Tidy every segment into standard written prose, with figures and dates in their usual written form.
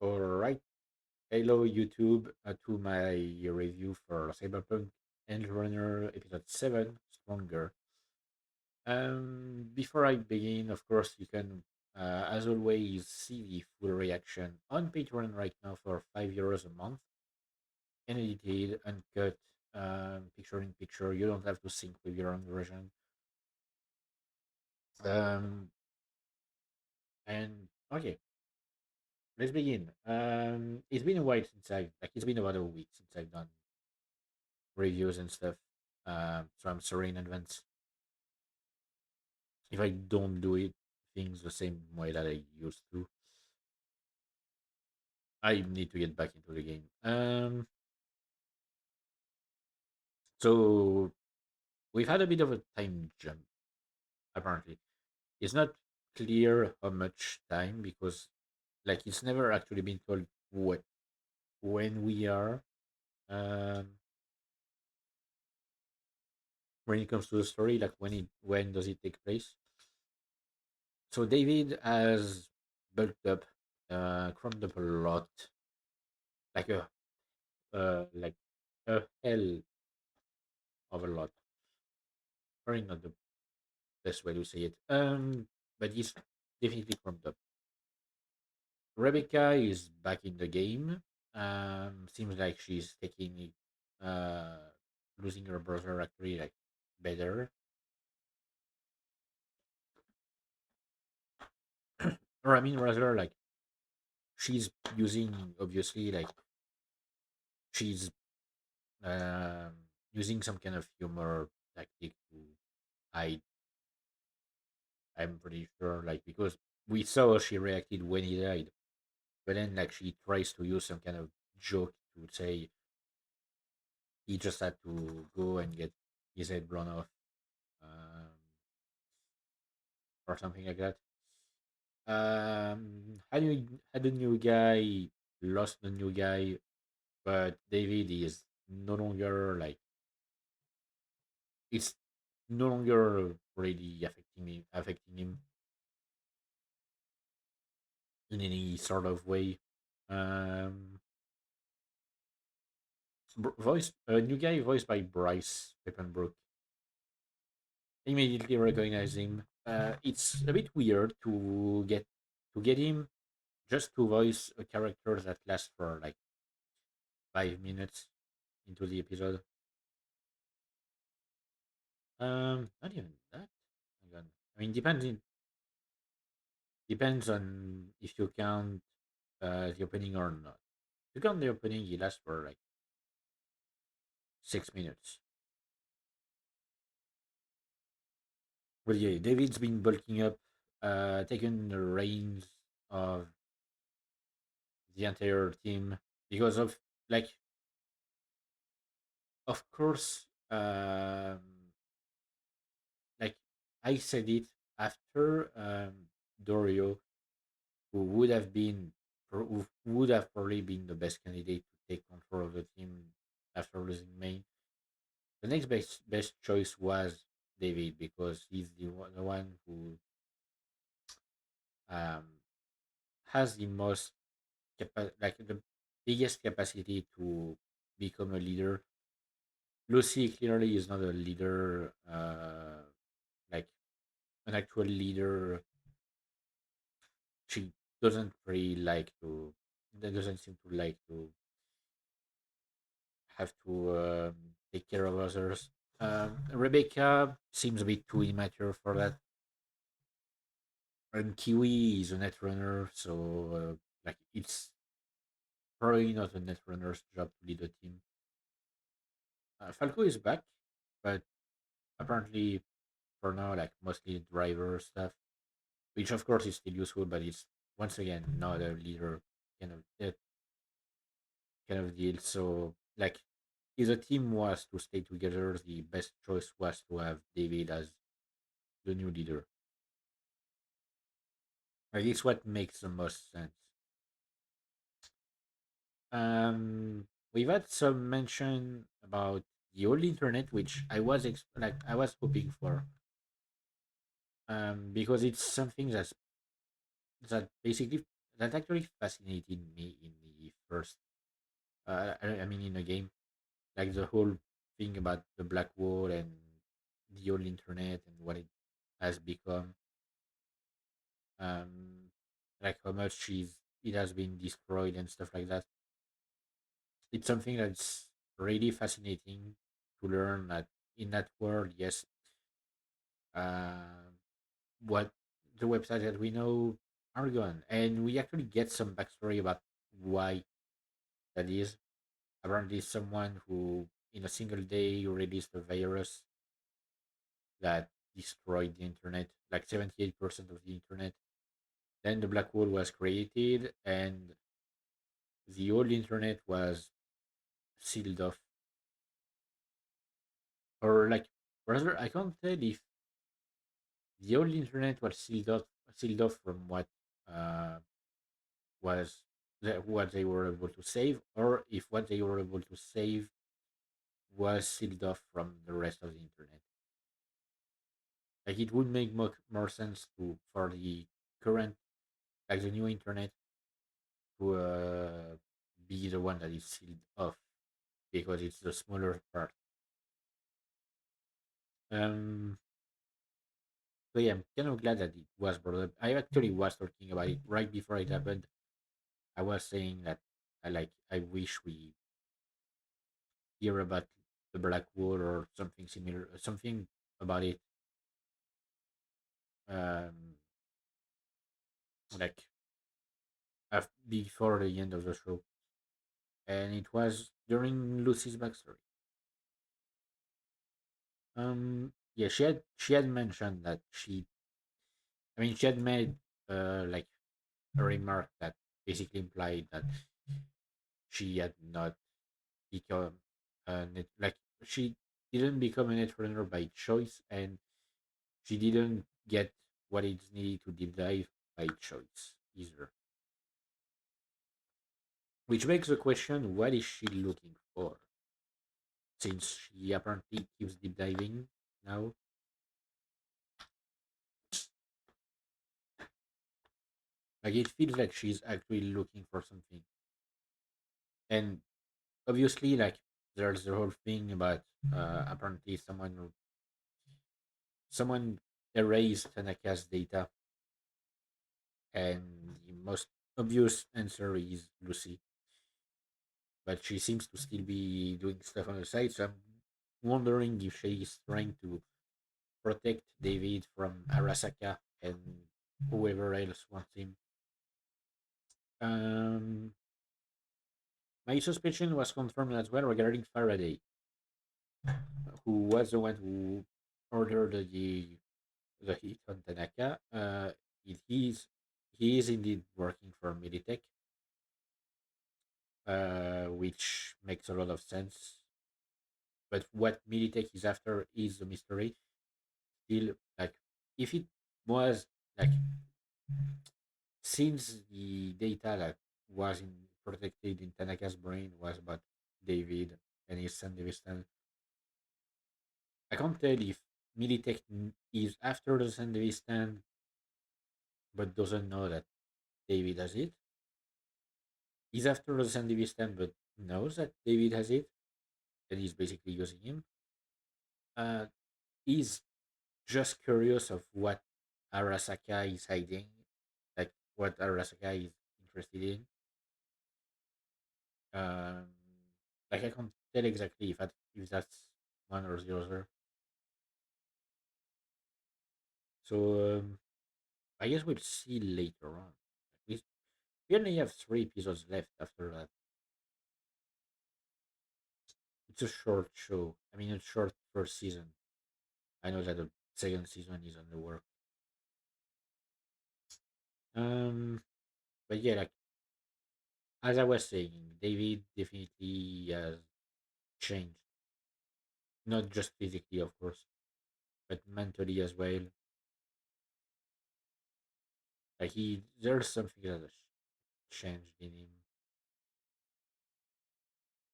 All right. Hello, YouTube, to my review for Cyberpunk Edgerunner episode 7 Stronger. Before I begin, of course, you can, as always, see the full reaction on Patreon right now for €5 a month. Unedited, uncut, picture in picture. You don't have to sync with your own version. Um, and okay, let's begin. It's been a while since it's been about a week since I've done reviews and stuff. So I'm sorry in advance if I don't do it things the same way that I used to. I need to get back into the game. So we've had a bit of a time jump. Apparently, it's not clear how much time because, it's never actually been told what when we are. Um, when it comes to the story, like when does it take place? So David has bulked up, crumbed up a lot, like a like a hell of a lot. Probably not the best way to say it. But he's definitely crumbed up. Rebecca is back in the game. Seems like she's taking uh losing her brother actually like better. Or I mean rather like she's using obviously like she's um using some kind of humor tactic to hide. I'm pretty sure like because we saw how she reacted when he died. But then like she tries to use some kind of joke to say he just had to go and get his head blown off, um, or something like that. Had a new guy, lost the new guy, but David is no longer like it's no longer really affecting him in any sort of way. Um, voiced a new guy voiced by Bryce Peppenbrook. Immediately recognize him. It's a bit weird to get him just to voice a character that lasts for like 5 minutes into the episode. Not even that. Hang on. I mean, depends on if you count the opening or not. If you count the opening, he lasts for like 6 minutes. But yeah, David's been bulking up, taking the reins of the entire team because like of course, like I said it after Dorio, who who would have probably been the best candidate to take control of the team after losing Main. The next best choice was David because he's the one who um, has the most like the biggest capacity to become a leader. Lucy clearly is not a leader, like an actual leader. She doesn't really like to. That doesn't seem to like to have to take care of others. Rebecca seems a bit too immature for that, and Kiwi is a net runner, so it's probably not a net runner's job to lead a team. Falco is back, but apparently for now, like mostly driver stuff, which of course is still useful, but it's once again not a leader kind of deal. So like if the team was to stay together, the best choice was to have David as the new leader. Like it's what makes the most sense. We've had some mention about the old internet, which I was hoping for. Because it's something that basically that actually fascinated me in the first. I mean, in the game, like the whole thing about the black hole and the old internet and what it has become. Um, like how much it has been destroyed and stuff like that. It's something that's really fascinating to learn that in that world, yes, uh, what the websites that we know are gone, and we actually get some backstory about why that is. Apparently, someone who in a single day released a virus that destroyed the internet, like 78% of the internet. Then the black hole was created, and the old internet was sealed off, or like rather, I can't tell if the old internet was sealed off from what uh, was what they were able to save, or if what they were able to save was sealed off from the rest of the internet. Like it would make more sense to for the current, like the new internet, to be the one that is sealed off because it's the smaller part. Um, so yeah, I'm kind of glad that it was brought up. I actually was talking about it right before it happened. I was saying that I wish we hear about the black hole or something similar, something about it, um, like before the end of the show. And it was during Lucy's backstory. Yeah, she had mentioned that she had made like a remark that basically implied that she had not become like she didn't become a netrunner by choice, and she didn't get what is needed to deep dive by choice either. Which makes the question: what is she looking for? Since she apparently keeps deep diving now, like it feels like she's actually looking for something. And obviously, like there's the whole thing about apparently someone erased Tanaka's data, and the most obvious answer is Lucy. But she seems to still be doing stuff on the side, so I'm wondering if she is trying to protect David from Arasaka and whoever else wants him. Um, my suspicion was confirmed as well regarding Faraday, who was the one who ordered the hit on Tanaka. It is he is indeed working for Militech, which makes a lot of sense. But what Militech is after is a mystery. Still, like if it was like since the data that was protected in Tanaka's brain was about David and his son Davistan, I can't tell if Militech is after the son Davistan but doesn't know that David has it. He's after the son Davistan but knows that David has it, and he's basically using him. Uh, he's just curious of what Arasaka is hiding, like what Arasaka is interested in. Um, like I can't tell exactly if that's one or the other. So I guess we'll see later on. We only have 3 episodes left after that. It's a short show. I mean, it's short first season. I know that the second season is on the work. Um, but yeah, like as I was saying, David definitely has changed, not just physically, of course, but mentally as well. Like there's something that has changed in him,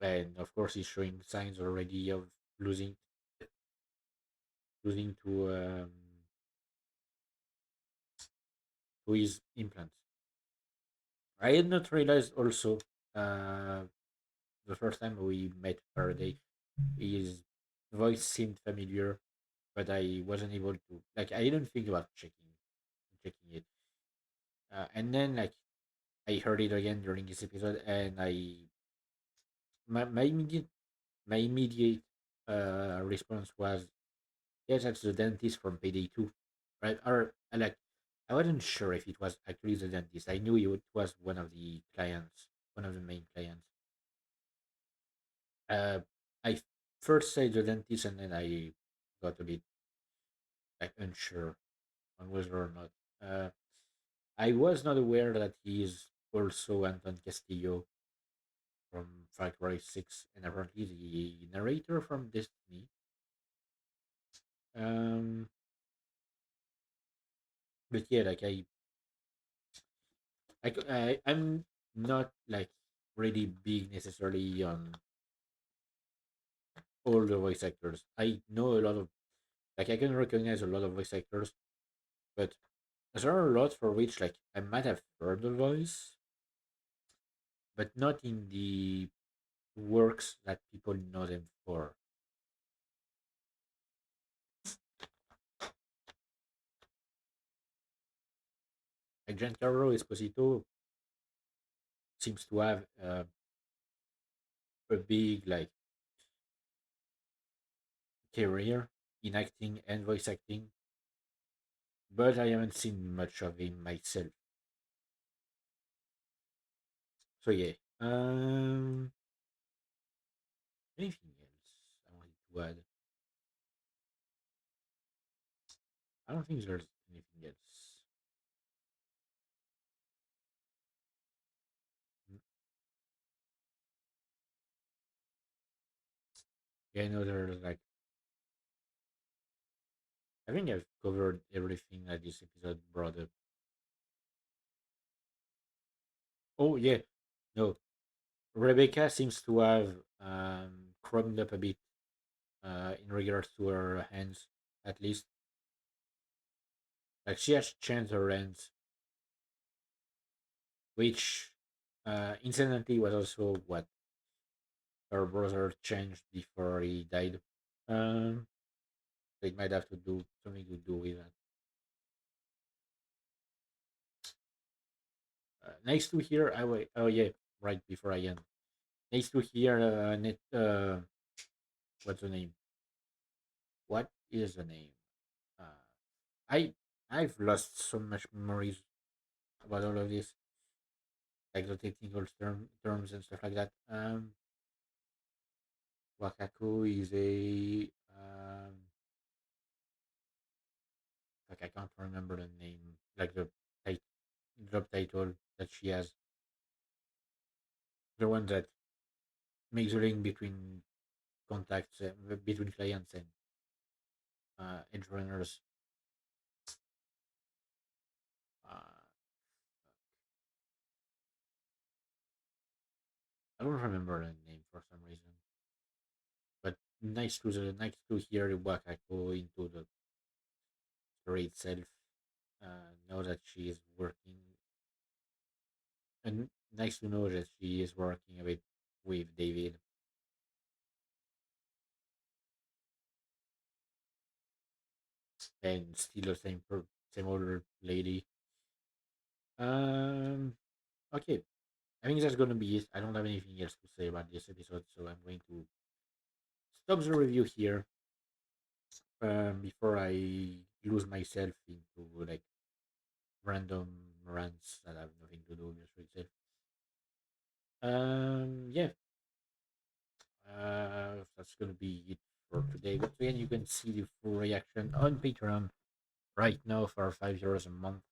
and of course, he's showing signs already of losing, losing to his implants. I had not realized also uh, the first time we met Faraday, his voice seemed familiar, but I wasn't able to like. I didn't think about checking it, and then like I heard it again during this episode, and my immediate response was, yes, that's the dentist from Payday 2, right? Or like, I wasn't sure if it was actually the dentist. I knew it was one of the clients, one of the main clients. Uh, I first said the dentist, and then I got a bit like unsure on whether or not. I was not aware that he is also Anton Castillo from Far Cry 6, and apparently the narrator from Destiny. Um, but yeah, like I'm not like really big necessarily on all the voice actors. I know a lot of like I can recognize a lot of voice actors, but there are a lot for which like I might have heard the voice, but not in the works that people know them for. Like Giancarlo Esposito seems to have a big like career in acting and voice acting, but I haven't seen much of him myself. So yeah. Anything else I wanted to add? I don't think there's anything else. Mm, Yeah, I know there's like I think I've covered everything that this episode brought up. Oh yeah, no. Rebecca seems to have crumbed up a bit in regards to her hands, at least. Like she has changed her hands, which incidentally was also what her brother changed before he died. Um, so it might have to do something to do with that. Nice to hear. I wait. Oh yeah, right before I end. Nice to hear. What's the name? What is the name? Uh, I I've lost so much memories about all of this, like the technical terms and stuff like that. Wakaku is a like I can't remember the name, like the tit- job title that she has, the one that makes the link between contacts, between clients and Edgerunners. Uh, I don't remember the name for some reason, but nice to hear Wakaku into the story itself. Know that she is working, and nice to know that she is working a bit with David, and still the same older lady. Um, okay, I think that's gonna be it. I don't have anything else to say about this episode, so I'm going to stop the review here. Before I lose myself into like random rants that have nothing to do with the story itself. Yeah, that's gonna be it for today. Once again, you can see the full reaction on Patreon right now for €5 a month.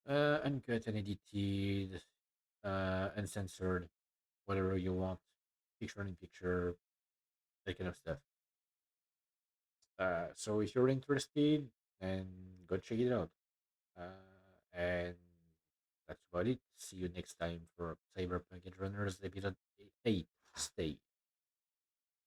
Uncut and edited, uncensored, whatever you want, picture in picture, that kind of stuff. So if you're interested, then go check it out. And that's about it. See you next time for Cyberpunk Edgerunners episode 8. Stay